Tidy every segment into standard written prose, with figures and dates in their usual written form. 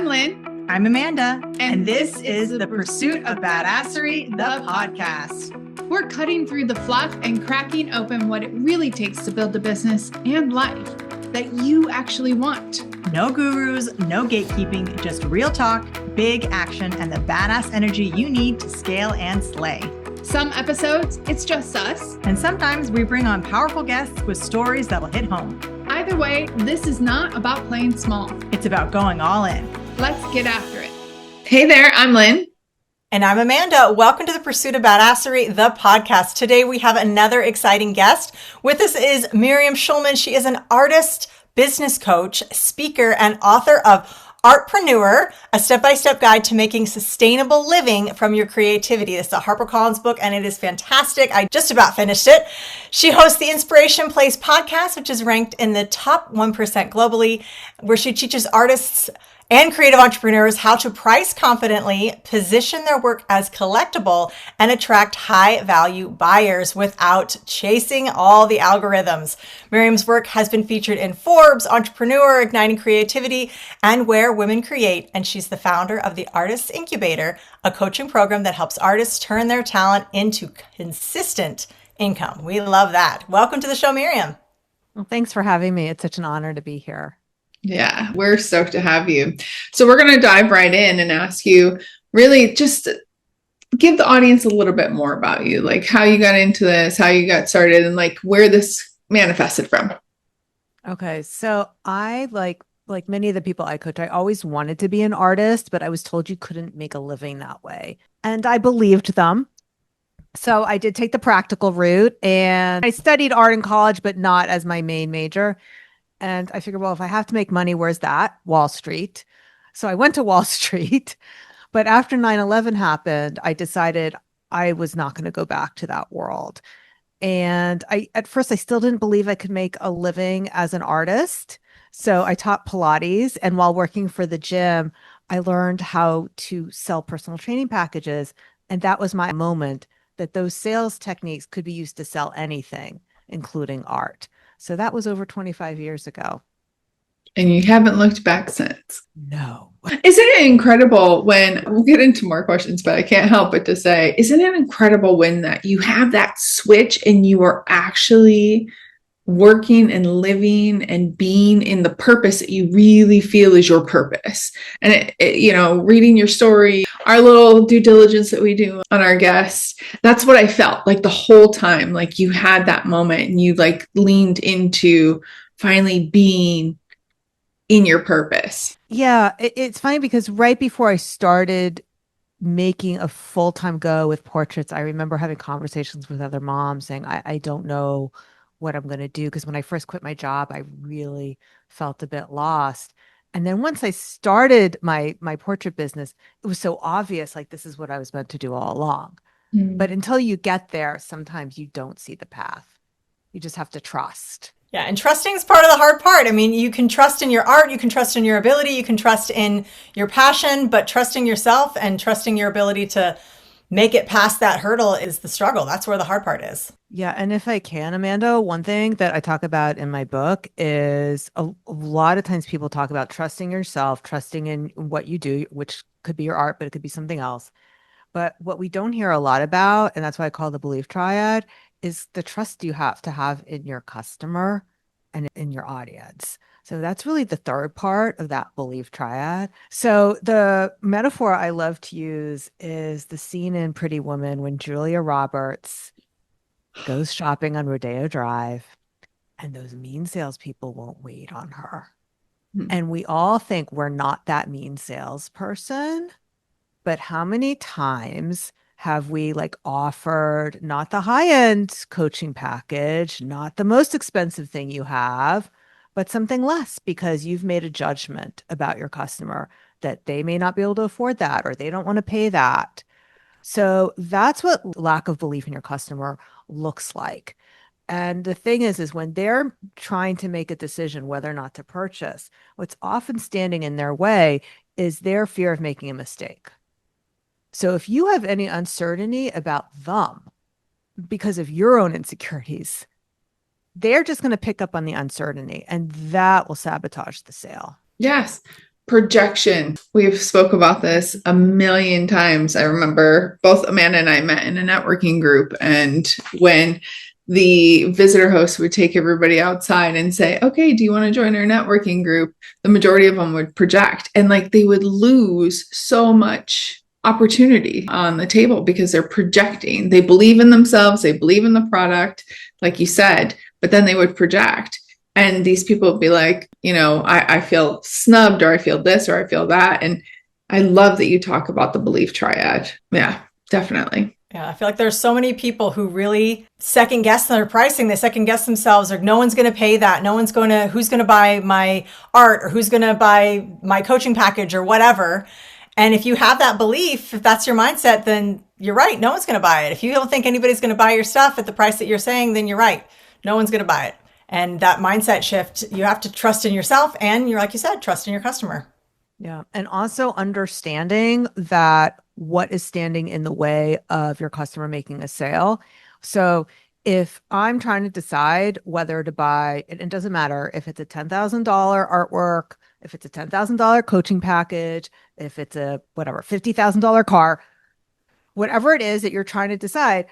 I'm Lynn. I'm Amanda. And this is the Pursuit of Badasserie, the podcast. We're cutting through the fluff and cracking open what it really takes to build a business and life that you actually want. No gurus, no gatekeeping, just real talk, big action, and the badass energy you need to scale and slay. Some episodes, it's just us. And sometimes we bring on powerful guests with stories that'll hit home. Either way, this is not about playing small. It's about going all in. Let's get after it. Hey there, I'm Lynn. And I'm Amanda. Welcome to the Pursuit of Badasserie, the podcast. Today we have another exciting guest. With us is Miriam Schulman. She is an artist, business coach, speaker, and author of Artpreneur, a step-by-step guide to making sustainable living from your creativity. This is a HarperCollins book, and it is fantastic. I just about finished it. She hosts the Inspiration Place podcast, which is ranked in the top 1% globally, where she teaches artists and creative entrepreneurs how to price confidently, position their work as collectible, and attract high-value buyers without chasing all the algorithms. Miriam's work has been featured in Forbes, Entrepreneur, Igniting Creativity, and Where Women Create, and she's the founder of the Artist Incubator, a coaching program that helps artists turn their talent into consistent income. We love that. Welcome to the show, Miriam. Well, thanks for having me. It's such an honor to be here. Yeah, we're stoked to have you. So we're going to dive right in and ask you really just give the audience a little bit more about you, like how you got into this, how you got started, and like where this manifested from. Okay, so I like many of the people I coach, I always wanted to be an artist, but I was told you couldn't make a living that way. And I believed them. So I did take the practical route and I studied art in college, but not as my main major. And I figured, well, if I have to make money, where's that? Wall Street. So I went to Wall Street. But after 9/11 happened, I decided I was not going to go back to that world. And at first, I still didn't believe I could make a living as an artist. So I taught Pilates. And while working for the gym, I learned how to sell personal training packages. And that was my moment that those sales techniques could be used to sell anything, including art. So that was over 25 years ago. And you haven't looked back since. No. Isn't it incredible when we'll get into more questions, but I can't help but to say, isn't it incredible when that you have that switch and you are actually working and living and being in the purpose that you really feel is your purpose? And reading your story, our little due diligence that we do on our guests, that's what I felt like the whole time. Like you had that moment and you like leaned into finally being in your purpose. Yeah, it's funny because right before I started making a full-time go with portraits, I remember having conversations with other moms saying, I don't know what I'm going to do. Because when I first quit my job, I really felt a bit lost. And then once I started my portrait business, it was so obvious, like this is what I was meant to do all along. Mm. But until you get there, sometimes you don't see the path. You just have to trust. Yeah. And trusting is part of the hard part. I mean, you can trust in your art, you can trust in your ability, you can trust in your passion, but trusting yourself and trusting your ability to make it past that hurdle is the struggle. That's where the hard part is. Yeah. And if I can, Amanda, one thing that I talk about in my book is a lot of times people talk about trusting yourself, trusting in what you do, which could be your art, but it could be something else. But what we don't hear a lot about, and that's why I call the belief triad, is the trust you have to have in your customer and in your audience. So that's really the third part of that belief triad. So the metaphor I love to use is the scene in Pretty Woman when Julia Roberts goes shopping on Rodeo Drive and those mean salespeople won't wait on her. Mm-hmm. And we all think we're not that mean salesperson, but how many times have we like offered not the high-end coaching package, not the most expensive thing you have, but something less because you've made a judgment about your customer that they may not be able to afford that or they don't want to pay that. So that's what lack of belief in your customer looks like. And the thing is when they're trying to make a decision whether or not to purchase, what's often standing in their way is their fear of making a mistake. So if you have any uncertainty about them because of your own insecurities, they're just going to pick up on the uncertainty and that will sabotage the sale. Yes. Projection. We've spoke about this a million times. I remember both Amanda and I met in a networking group, and when the visitor host would take everybody outside and say, okay, do you want to join our networking group? The majority of them would project, and like they would lose so much opportunity on the table because they're projecting. They believe in themselves, they believe in the product, like you said, but then they would project. And these people would be like, I feel snubbed, or I feel this, or I feel that. And I love that you talk about the belief triad. Yeah, definitely. Yeah, I feel like there's so many people who really second guess their pricing. They second guess themselves, or no one's going to pay that. Who's going to buy my art, or who's going to buy my coaching package, or whatever. And if you have that belief, if that's your mindset, then you're right. No one's going to buy it. If you don't think anybody's going to buy your stuff at the price that you're saying, then you're right. No one's going to buy it. And that mindset shift, you have to trust in yourself, and you're, like you said, trust in your customer. Yeah. And also understanding that what is standing in the way of your customer making a sale. So if I'm trying to decide whether to buy, it doesn't matter if it's a $10,000 artwork, if it's a $10,000 coaching package, if it's a whatever, $50,000 car, whatever it is that you're trying to decide,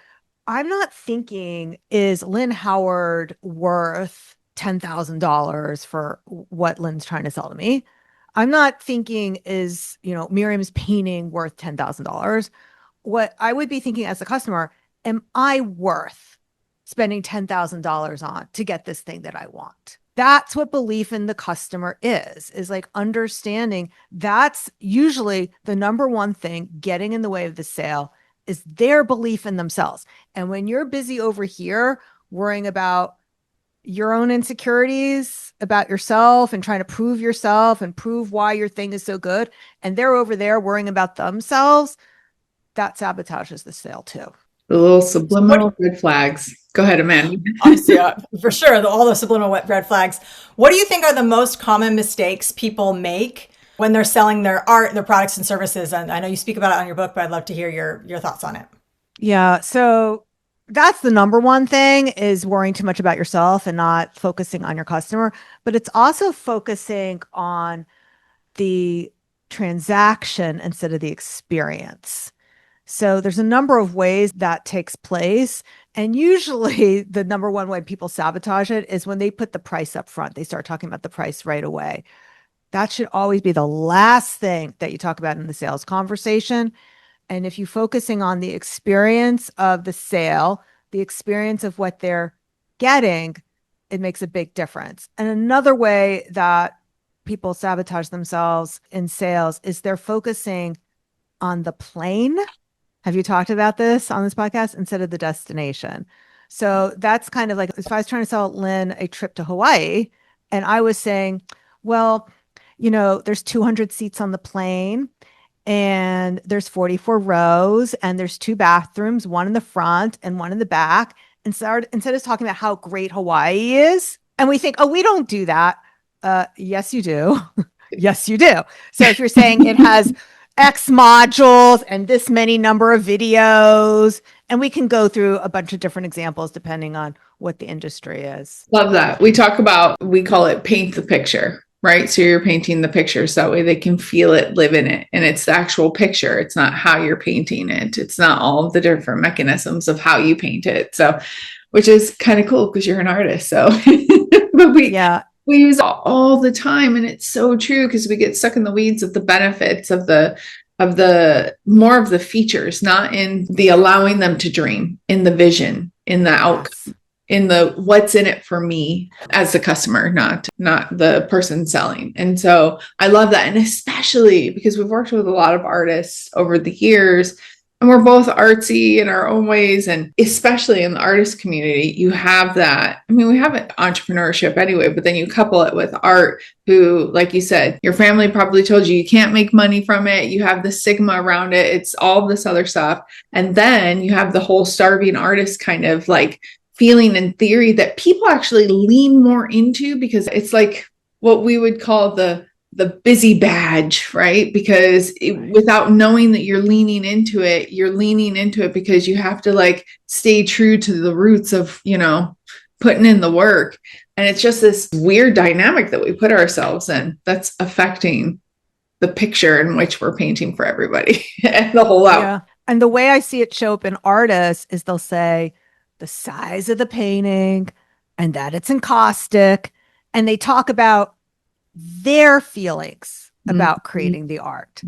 I'm not thinking, is Lynn Howard worth $10,000 for what Lynn's trying to sell to me? I'm not thinking, is, Miriam's painting worth $10,000? What I would be thinking as a customer, am I worth spending $10,000 on to get this thing that I want? That's what belief in the customer is like understanding that's usually the number one thing getting in the way of the sale is their belief in themselves. And when you're busy over here worrying about your own insecurities about yourself and trying to prove yourself and prove why your thing is so good, and they're over there worrying about themselves, that sabotages the sale too. The little subliminal red flags. Go ahead, Amanda. Obviously, for sure, all the subliminal red flags. What do you think are the most common mistakes people make when they're selling their art, their products and services? And I know you speak about it on your book, but I'd love to hear your thoughts on it. Yeah. So that's the number one thing, is worrying too much about yourself and not focusing on your customer. But it's also focusing on the transaction instead of the experience. So there's a number of ways that takes place. And usually the number one way people sabotage it is when they put the price up front. They start talking about the price right away. That should always be the last thing that you talk about in the sales conversation. And if you're focusing on the experience of the sale, the experience of what they're getting, it makes a big difference. And another way that people sabotage themselves in sales is they're focusing on the plane. Have you talked about this on this podcast? Instead of the destination. So that's kind of like, if I was trying to sell Lynn a trip to Hawaii and I was saying, well, there's 200 seats on the plane and there's 44 rows and there's 2 bathrooms, one in the front and one in the back. And instead of talking about how great Hawaii is, and we think, oh, we don't do that. Yes, you do. Yes, you do. So if you're saying it has X modules and this many number of videos, and we can go through a bunch of different examples depending on what the industry is. Love that. We call it paint the picture, right? So you're painting the picture so that way they can feel it, live in it. And it's the actual picture. It's not how you're painting it. It's not all of the different mechanisms of how you paint it. So, which is kind of cool because you're an artist. So, but we use it all the time. And it's so true because we get stuck in the weeds of the benefits of the more of the features, not in the allowing them to dream, in the vision, in the outcome, in the what's in it for me as the customer, not the person selling. And so I love that. And especially because we've worked with a lot of artists over the years, and we're both artsy in our own ways. And especially in the artist community, you have that. I mean, we have an entrepreneurship anyway, but then you couple it with art who, like you said, your family probably told you can't make money from it. You have the stigma around it. It's all this other stuff. And then you have the whole starving artist kind of like feeling and theory that people actually lean more into, because it's like what we would call the busy badge, right? Because without knowing that you're leaning into it because you have to like stay true to the roots of, putting in the work. And it's just this weird dynamic that we put ourselves in that's affecting the picture in which we're painting for everybody and the whole out. Yeah. And the way I see it show up in artists is they'll say the size of the painting and that it's encaustic. And they talk about their feelings about creating the art.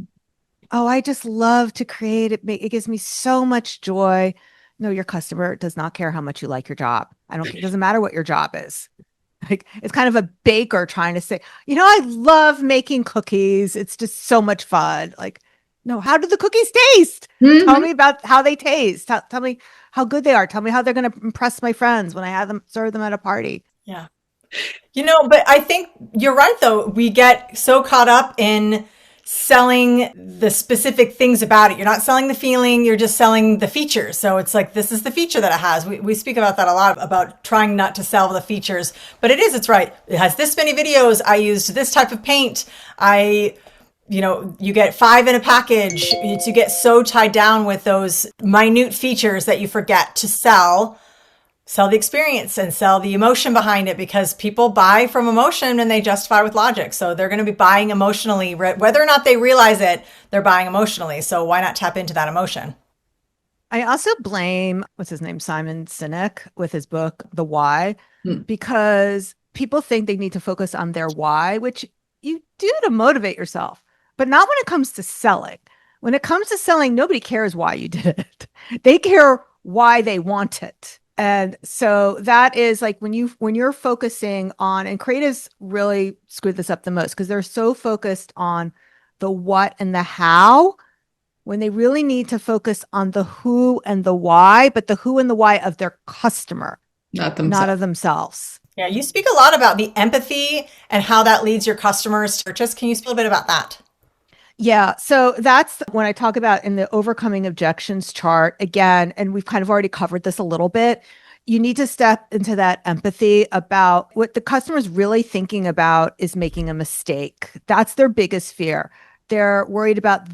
Oh, I just love to create it. It gives me so much joy. No, your customer does not care how much you like your job. It doesn't matter what your job is. Like, it's kind of a baker trying to say, I love making cookies. It's just so much fun. Like, no, how do the cookies taste? Tell me about how they taste. Tell me how good they are. Tell me how they're going to impress my friends when I have them serve them at a party. Yeah. But I think you're right, though. We get so caught up in selling the specific things about it. You're not selling the feeling, you're just selling the features. So it's like, this is the feature that it has. We speak about that a lot, about trying not to sell the features, but it's right. It has this many videos. I used this type of paint. You get 5 in a package. You get so tied down with those minute features that you forget to sell the experience and sell the emotion behind it, because people buy from emotion and they justify with logic. So they're going to be buying emotionally, whether or not they realize it, they're buying emotionally. So why not tap into that emotion? I also blame, what's his name? Simon Sinek with his book, The Why, because people think they need to focus on their why, which you do to motivate yourself, but not when it comes to selling. When it comes to selling, nobody cares why you did it. They care why they want it. And so that is like when you're focusing on, and creatives really screw this up the most because they're so focused on the what and the how, when they really need to focus on the who and the why, but the who and the why of their customer, not of themselves. Yeah, you speak a lot about the empathy and how that leads your customers to purchase. Can you speak a bit about that? Yeah. So that's when I talk about in the overcoming objections chart again, and we've kind of already covered this a little bit. You need to step into that empathy about what the customer's really thinking about is making a mistake. That's their biggest fear. They're worried about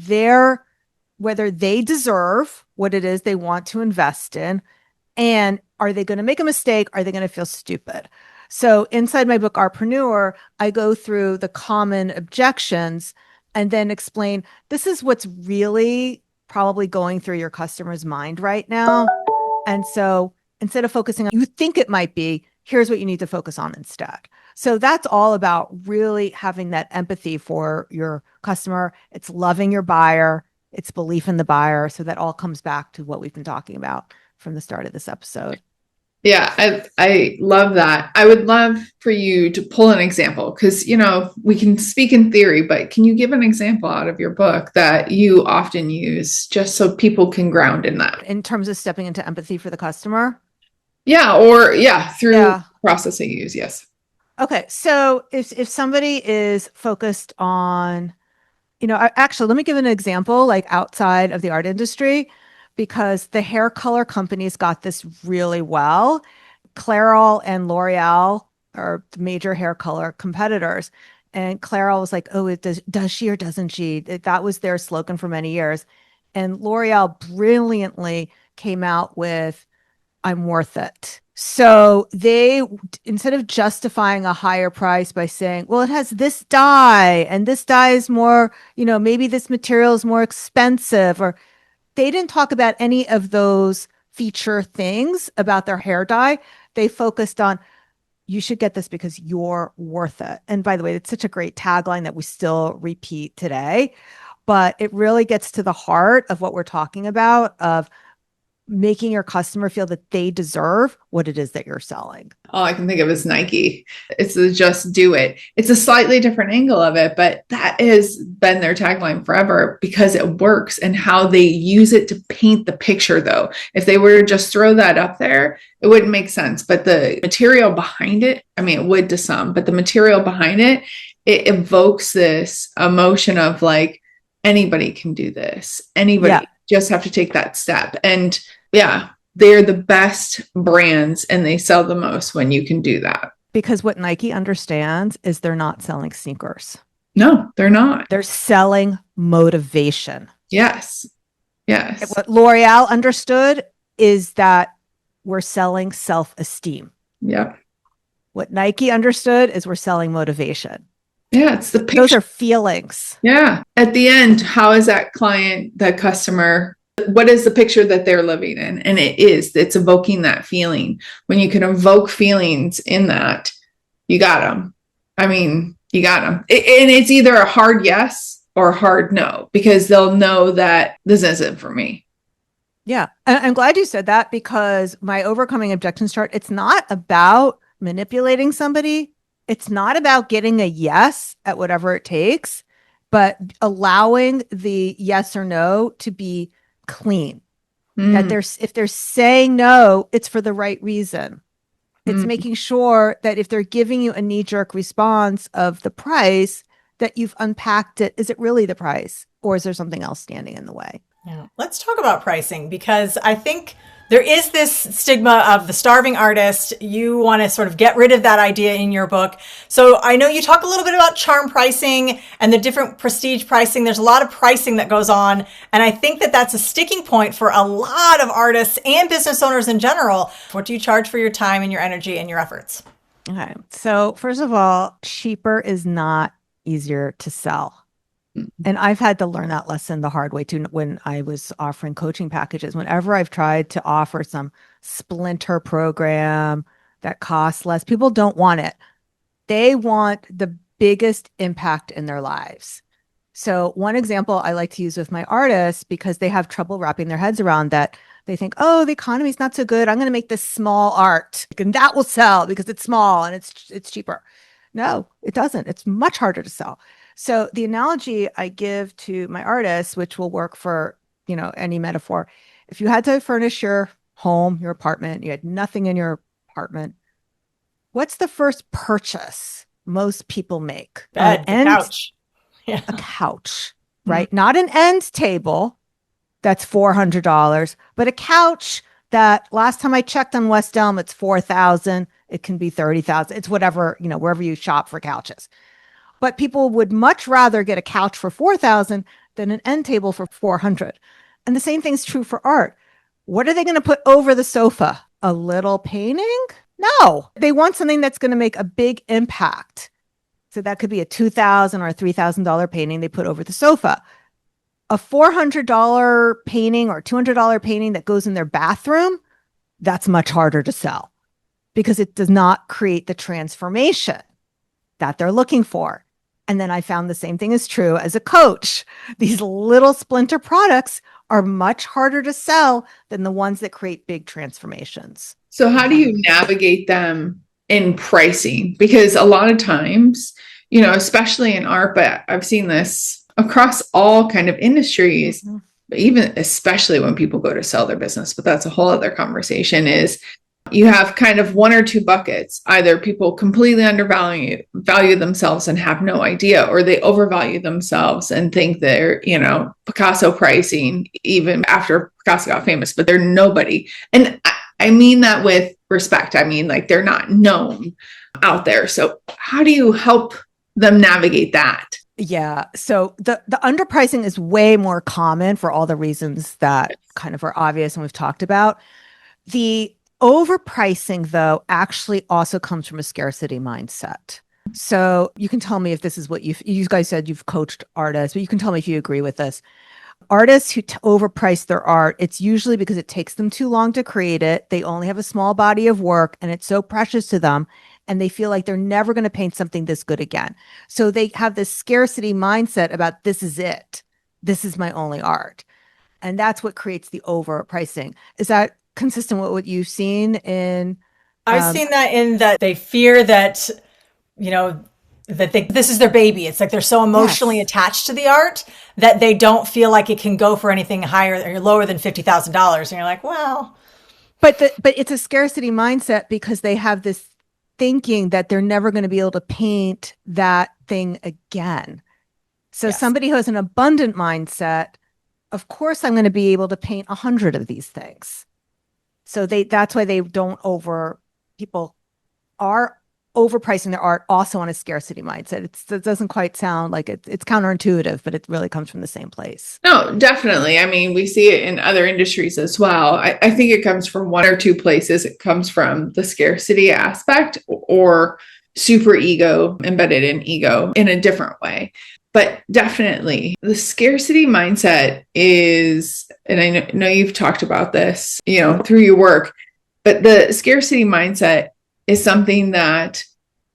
whether they deserve what it is they want to invest in. And are they going to make a mistake? Are they going to feel stupid? So inside my book, Artpreneur, I go through the common objections and then explain, this is what's really probably going through your customer's mind right now. And so instead of focusing on you think it might be, here's what you need to focus on instead. So that's all about really having that empathy for your customer. It's loving your buyer. It's belief in the buyer. So that all comes back to what we've been talking about from the start of this episode. Yeah, I love that. I would love for you to pull an example because, we can speak in theory, but can you give an example out of your book that you often use just so people can ground in that? In terms of stepping into empathy for the customer? Yeah, or through the process they use, yes. Okay, so if somebody is focused on, actually, let me give an example like outside of the art industry, because the hair color companies got this really well. Clairol and L'Oreal are major hair color competitors. And Clairol was like, oh, does she or doesn't she? That was their slogan for many years. And L'Oreal brilliantly came out with, I'm worth it. So they, instead of justifying a higher price by saying, well, it has this dye and this dye is more, maybe this material is more expensive, or they didn't talk about any of those feature things about their hair dye. They focused on, you should get this because you're worth it. And by the way, it's such a great tagline that we still repeat today, but it really gets to the heart of what we're talking about, of making your customer feel that they deserve what it is that you're selling. All I can think of is Nike. It's the just do it. It's a slightly different angle of it, but that has been their tagline forever because it works, and how they use it to paint the picture though. If they were to just throw that up there, it wouldn't make sense. But the material behind it, it would to some, but the material behind it evokes this emotion of like, anybody can do this. Anybody just have to take that step. And they're the best brands and they sell the most when you can do that. Because what Nike understands is they're not selling sneakers. No, they're not. They're selling motivation. Yes. What L'Oreal understood is that we're selling self-esteem. Yep. What Nike understood is we're selling motivation. Yeah, it's the Those picture. are feelings. Yeah. At the end, how is that client, that customer, what is the picture that they're living in? And it's evoking that feeling. When you can evoke feelings in that, you got them. I mean, you got them. And it's either a hard yes or a hard no, because they'll know that this isn't for me. Yeah. I'm glad you said that, because my overcoming objections chart, it's not about manipulating somebody. It's not about getting a yes at whatever it takes, but allowing the yes or no to be clean. That if they're saying no, it's for the right reason. It's making sure that if they're giving you a knee-jerk response of the price, that you've unpacked it. Is it really the price, or is there something else standing in the way? Yeah. Let's talk about pricing, because I think there is this stigma of the starving artist. You want to sort of get rid of that idea in your book. So I know you talk a little bit about charm pricing and the different prestige pricing. There's a lot of pricing that goes on. And I think that that's a sticking point for a lot of artists and business owners in general. What do you charge for your time and your energy and your efforts? Okay. So first of all, cheaper is not easier to sell. And I've had to learn that lesson the hard way too. When I was offering coaching packages, whenever I've tried to offer some splinter program that costs less, people don't want it. They want the biggest impact in their lives. So one example I like to use with my artists, because they have trouble wrapping their heads around that. They think, oh, the economy is not so good. I'm going to make this small art and that will sell because it's small and it's cheaper. No, it doesn't. It's much harder to sell. So the analogy I give to my artists, which will work for, any metaphor, if you had to furnish your home, your apartment, you had nothing in your apartment, what's the first purchase most people make? Bed, the couch. Yeah. A couch, right? Not an end table that's $400, but a couch that last time I checked on West Elm, it's $4,000. It can be $30,000. It's whatever, wherever you shop for couches. But people would much rather get a couch for $4,000 than an end table for $400. And the same thing's true for art. What are they going to put over the sofa? A little painting? No, they want something that's going to make a big impact. So that could be a $2,000 or a $3,000 painting they put over the sofa. A $400 painting or $200 painting that goes in their bathroom, that's much harder to sell because it does not create the transformation that they're looking for. And then I found the same thing is true as a coach. These little splinter products are much harder to sell than the ones that create big transformations. So how do you navigate them in pricing? Because a lot of times, especially in art, but I've seen this across all kind of industries, even especially when people go to sell their business, but that's a whole other conversation, is you have kind of one or two buckets. Either people completely value themselves and have no idea, or they overvalue themselves and think they're, Picasso pricing even after Picasso got famous, but they're nobody. And I mean that with respect. I mean, like, they're not known out there. So how do you help them navigate that? Yeah. So the underpricing is way more common for all the reasons that kind of are obvious and we've talked about. The overpricing, though, actually also comes from a scarcity mindset. So you can tell me if this is what you guys said you've coached artists, but you can tell me if you agree with this. Artists who overprice their art, it's usually because it takes them too long to create it. They only have a small body of work and it's so precious to them. And they feel like they're never going to paint something this good again. So they have this scarcity mindset about this is it. This is my only art. And that's what creates the overpricing. Is that consistent with what you've seen in? I've seen that in that they fear that, this is their baby. It's like they're so emotionally attached to the art that they don't feel like it can go for anything higher or lower than $50,000. And you're like, well. But it's a scarcity mindset because they have this thinking that they're never going to be able to paint that thing again. So somebody who has an abundant mindset, of course, I'm going to be able to paint 100 of these things. So that's why people are overpricing their art also on a scarcity mindset. It doesn't quite sound like it's counterintuitive, but it really comes from the same place. No, definitely. I mean, we see it in other industries as well. I think it comes from one or two places. It comes from the scarcity aspect or super ego embedded in ego in a different way. But definitely the scarcity mindset is, and I know you've talked about this, through your work, but the scarcity mindset is something that,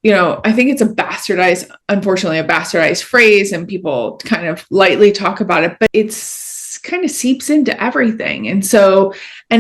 I think it's unfortunately a bastardized phrase, and people kind of lightly talk about it, but it's kind of seeps into everything. And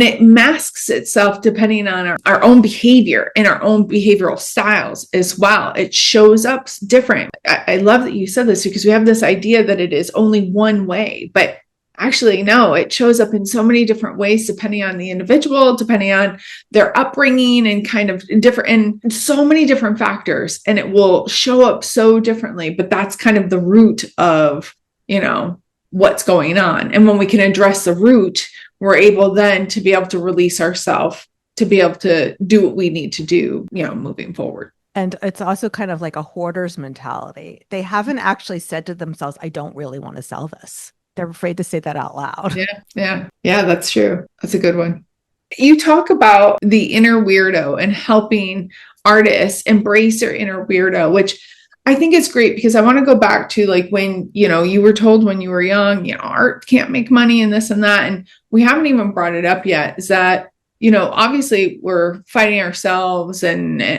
it masks itself depending on our own behavior and our own behavioral styles as well. It shows up different. I love that you said this, because we have this idea that it is only one way, but actually, no, it shows up in so many different ways, depending on the individual, depending on their upbringing, and kind of different, and so many different factors, and it will show up so differently. But that's kind of the root of, what's going on. And when we can address the root, we're able then to be able to release ourselves to be able to do what we need to do, moving forward. And it's also kind of like a hoarder's mentality. They haven't actually said to themselves, I don't really want to sell this. They're afraid to say that out loud. Yeah, that's true. That's a good one. You talk about the inner weirdo and helping artists embrace their inner weirdo, which I think is great, because I want to go back to like when, you were told when you were young, art can't make money and this and that. And we haven't even brought it up yet, is that, obviously we're fighting ourselves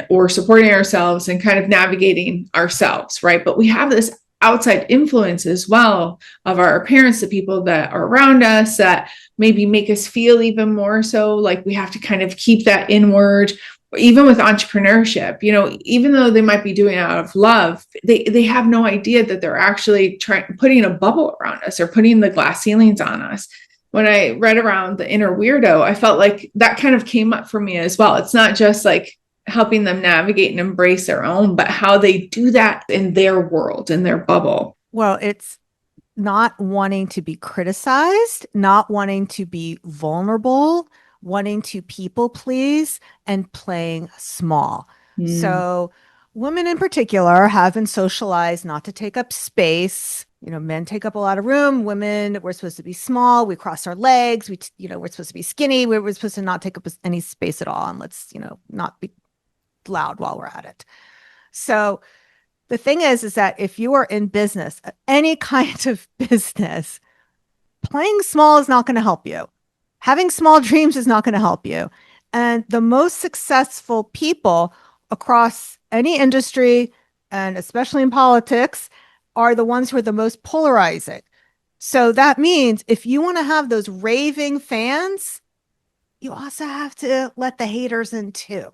or supporting ourselves and kind of navigating ourselves, right? But we have this outside influence as well of our parents, the people that are around us, that maybe make us feel even more so like we have to kind of keep that inward. Even with entrepreneurship, even though they might be doing it out of love, they have no idea that they're actually putting a bubble around us or putting the glass ceilings on us. When I read around the inner weirdo, I felt like that kind of came up for me as well. It's not just like helping them navigate and embrace their own, but how they do that in their world, in their bubble. Well, it's not wanting to be criticized, not wanting to be vulnerable, wanting to people please, and playing small. So women in particular have been socialized not to take up space. Men take up a lot of room. Women, we're supposed to be small. We cross our legs. We're supposed to be skinny. We're supposed to not take up any space at all. And let's, not be loud while we're at it. So the thing is that if you are in business, any kind of business, playing small is not going to help you. Having small dreams is not going to help you. And the most successful people across any industry, and especially in politics, are the ones who are the most polarizing. So that means if you want to have those raving fans, you also have to let the haters in too.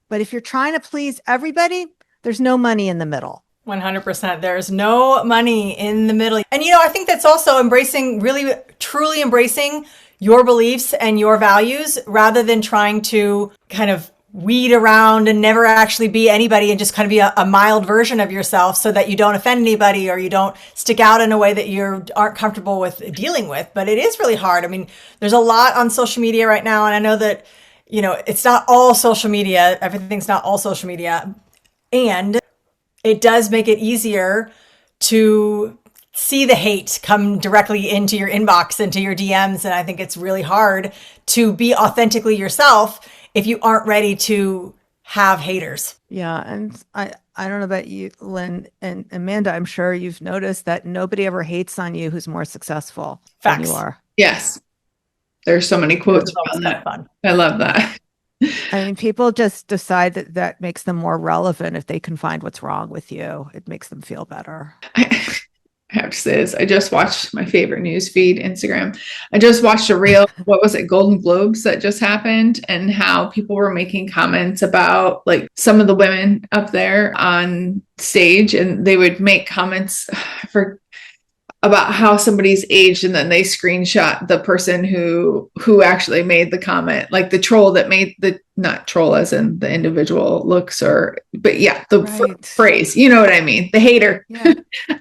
But if you're trying to please everybody, there's no money in the middle. 100%. There's no money in the middle. And, I think that's also embracing, really, truly embracing your beliefs and your values, rather than trying to kind of weed around and never actually be anybody and just kind of be a mild version of yourself, so that you don't offend anybody or you don't stick out in a way that you aren't comfortable with dealing with. But it is really hard. I mean, there's a lot on social media right now. And I know that, it's not all social media. Everything's not all social media. And it does make it easier to see the hate come directly into your inbox, into your DMs. And I think it's really hard to be authentically yourself if you aren't ready to have haters. Yeah. And I don't know about you, Lynn and Amanda, I'm sure you've noticed that nobody ever hates on you who's more successful than you are. Yes. There's so many quotes on that. Fun. I love that. I mean, people just decide that makes them more relevant if they can find what's wrong with you. It makes them feel better. I have to say this. I just watched my favorite news feed, Instagram. I just watched a reel, what was it, Golden Globes that just happened, and how people were making comments about like some of the women up there on stage, and they would make comments about how somebody's aged, and then they screenshot the person who actually made the comment, like the troll that made not troll as in the individual looks, but yeah, the phrase, you know what I mean? The hater. Yeah.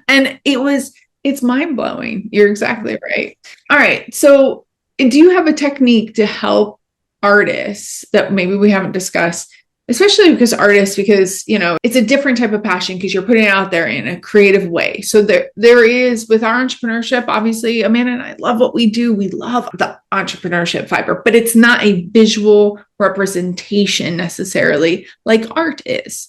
And it's mind blowing. You're exactly right. All right. So do you have a technique to help artists that maybe we haven't discussed, especially because it's a different type of passion because you're putting it out there in a creative way. So there is, with our entrepreneurship, obviously, Amanda and I love what we do. We love the entrepreneurship fiber, but it's not a visual representation necessarily like art is,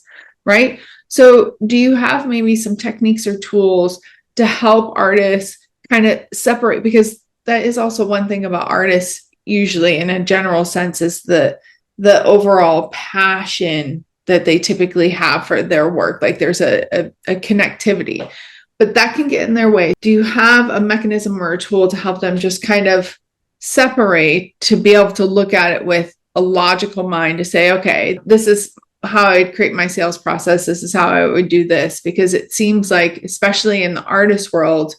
right? So do you have maybe some techniques or tools to help artists kind of separate? Because that is also one thing about artists, usually in a general sense, is the overall passion that they typically have for their work. Like there's a connectivity, but that can get in their way. Do you have a mechanism or a tool to help them just kind of separate, to be able to look at it with a logical mind, to say, okay, this is how I'd create my sales process. This is how I would do this. Because it seems like, especially in the artist world,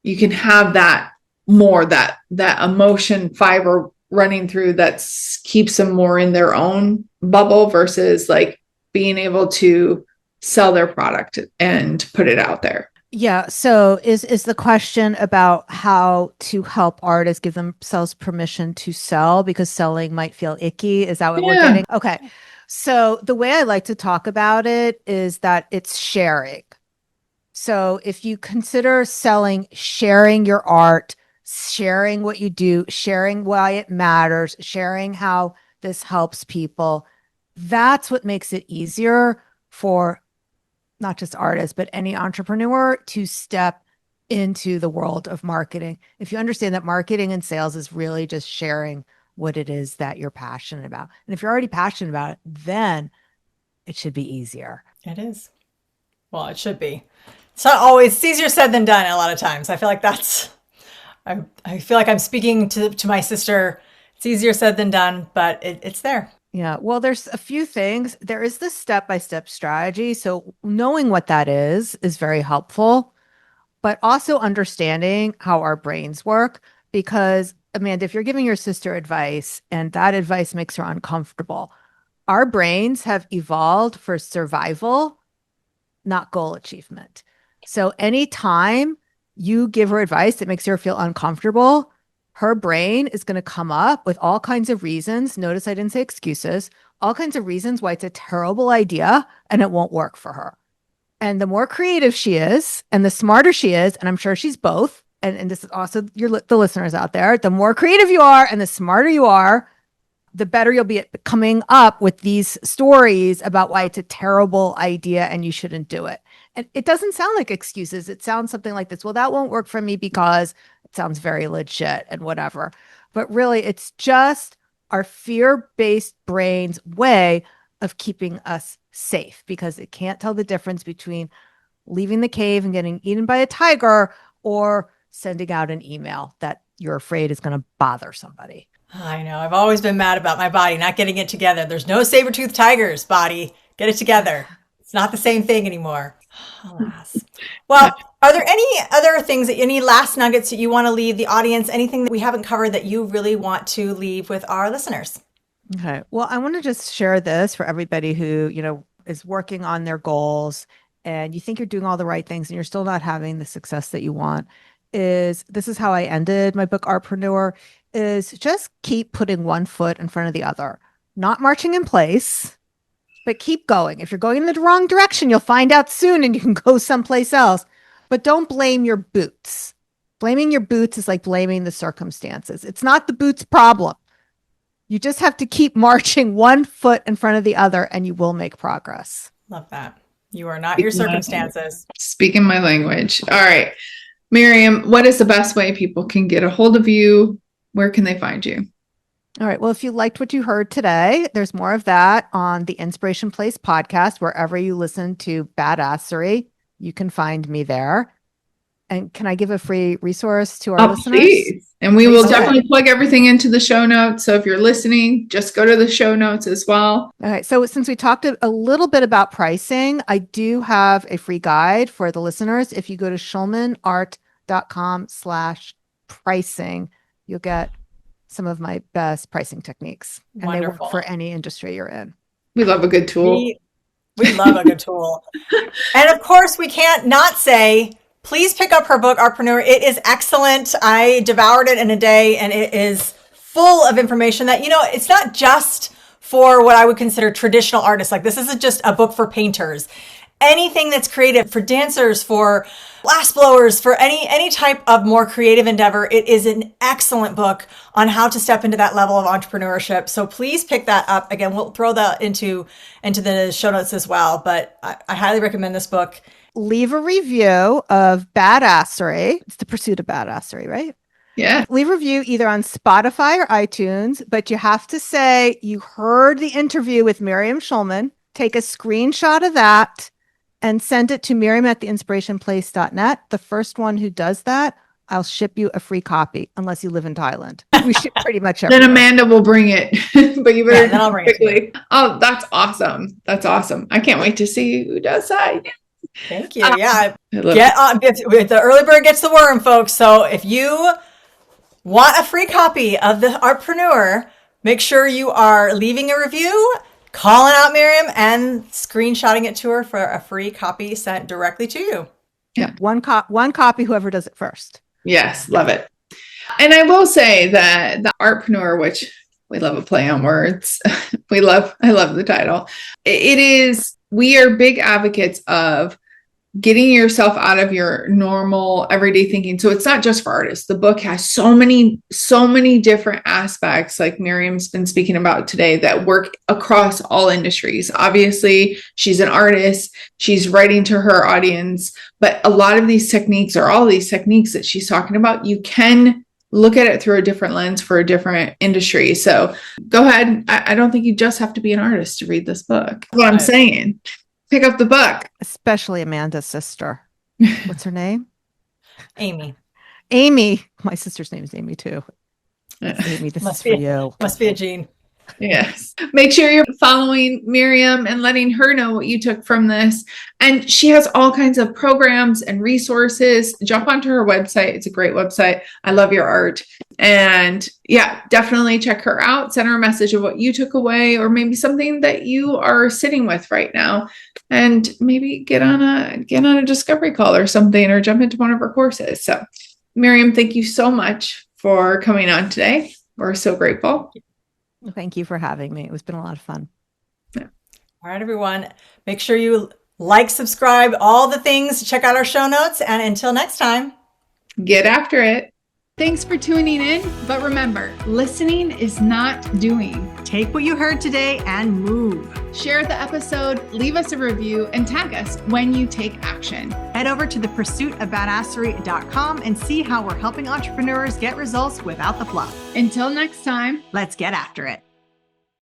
you can have that more, that emotion fiber running through that keeps them more in their own bubble versus like being able to sell their product and put it out there. Yeah. So is the question about how to help artists give themselves permission to sell, because selling might feel icky? Is that what we're getting? Okay. So the way I like to talk about it is that it's sharing. So if you consider selling, sharing your art, sharing what you do, sharing why it matters, sharing how this helps people, that's what makes it easier for not just artists, but any entrepreneur to step into the world of marketing. If you understand that marketing and sales is really just sharing what it is that you're passionate about. And if you're already passionate about it, then it should be easier. It is. Well, it should be. It's not always, it's easier said than done a lot of times. I feel like I feel like I'm speaking to my sister. It's easier said than done, but it's there. Yeah. Well, there's a few things. There is the step-by-step strategy. So knowing what that is very helpful, but also understanding how our brains work. Because, Amanda, if you're giving your sister advice and that advice makes her uncomfortable, our brains have evolved for survival, not goal achievement. So anytime you give her advice that makes her feel uncomfortable, her brain is going to come up with all kinds of reasons. Notice I didn't say excuses, all kinds of reasons why it's a terrible idea and it won't work for her. And the more creative she is and the smarter she is, and I'm sure she's both, and this is also the listeners out there, the more creative you are and the smarter you are, the better you'll be at coming up with these stories about why it's a terrible idea and you shouldn't do it. And it doesn't sound like excuses. It sounds something like this. Well, that won't work for me because it sounds very legit and whatever. But really, it's just our fear-based brain's way of keeping us safe, because it can't tell the difference between leaving the cave and getting eaten by a tiger or sending out an email that you're afraid is going to bother somebody. I know. I've always been mad about my body not getting it together. There's no saber-toothed tigers, body. Get it together. It's not the same thing anymore. Alas. Well, are there any other things, any last nuggets that you want to leave the audience? Anything that we haven't covered that you really want to leave with our listeners? Okay. Well, I want to just share this for everybody who, is working on their goals and you think you're doing all the right things and you're still not having the success that you want. This is how I ended my book, Artpreneur, is just keep putting one foot in front of the other, not marching in place, but keep going. If you're going in the wrong direction, you'll find out soon and you can go someplace else. But don't blame your boots. Blaming your boots is like blaming the circumstances. It's not the boots' problem. You just have to keep marching one foot in front of the other and you will make progress. Love that. You are not your circumstances. Speaking my language. All right. Miriam, what is the best way people can get a hold of you? Where can they find you? All right. Well, if you liked what you heard today, there's more of that on the Inspiration Place podcast. Wherever you listen to Badasserie, you can find me there. And can I give a free resource to our listeners? Please. And we will definitely plug everything into the show notes. So if you're listening, just go to the show notes as well. All right. So since we talked a little bit about pricing, I do have a free guide for the listeners. If you go to schulmanart.com/pricing, you'll get some of my best pricing techniques. And Wonderful. They work for any industry you're in. We love a good tool. We love a good tool. And of course, we can't not say, please pick up her book, Artpreneur. It is excellent. I devoured it in a day and it is full of information that, it's not just for what I would consider traditional artists. Like this isn't just a book for painters. anything that's creative, for dancers, for glass blowers, for any type of more creative endeavor. It is an excellent book on how to step into that level of entrepreneurship. So please pick that up. Again, we'll throw that into the show notes as well. But I highly recommend this book. Leave a review of Badasserie. It's the Pursuit of Badasserie, right? Yeah. Leave a review either on Spotify or iTunes, but you have to say you heard the interview with Miriam Schulman. Take a screenshot of that and send it to Miriam@theinspirationplace.net. The first one who does that, I'll ship you a free copy, unless you live in Thailand. We ship pretty much everywhere. Then Amanda will bring it, but you better then I'll bring quickly. Oh, that's awesome. That's awesome. I can't wait to see who does that. Thank you. Yeah. Get on. The early bird gets the worm, folks. So if you want a free copy of the Artpreneur, make sure you are leaving a review, calling out Miriam, and screenshotting it to her for a free copy sent directly to you. Yeah. One copy, whoever does it first. Yes. Love it. And I will say that the Artpreneur, which we love a play on words. I love the title. It is, we are big advocates of getting yourself out of your normal everyday thinking. So it's not just for artists. The book has so many different aspects, like Miriam's been speaking about today, that work across all industries. Obviously, she's an artist. She's writing to her audience, but a lot of these techniques, or all these techniques that she's talking about, you can look at it through a different lens for a different industry. So go ahead. I don't think you just have to be an artist to read this book. That's what I'm saying. Pick up the book. Especially Amanda's sister. What's her name? Amy. My sister's name is Amy too. Amy, this is for you. Must be a gene. Yes. Make sure you're following Miriam and letting her know what you took from this. And she has all kinds of programs and resources. Jump onto her website. It's a great website. I love your art. And yeah, definitely check her out. Send her a message of what you took away, or maybe something that you are sitting with right now. And maybe get on a discovery call or something, or jump into one of her courses. So Miriam, thank you so much for coming on today. We're so grateful. Thank you for having me. It's been a lot of fun. Yeah. All right, everyone. Make sure you like, subscribe, all the things. Check out our show notes. And until next time, get after it. Thanks for tuning in. But remember, listening is not doing. take what you heard today and move. Share the episode, leave us a review, and tag us when you take action. Head over to thepursuitofbadasserie.com and see how we're helping entrepreneurs get results without the fluff. Until next time, Let's get after it.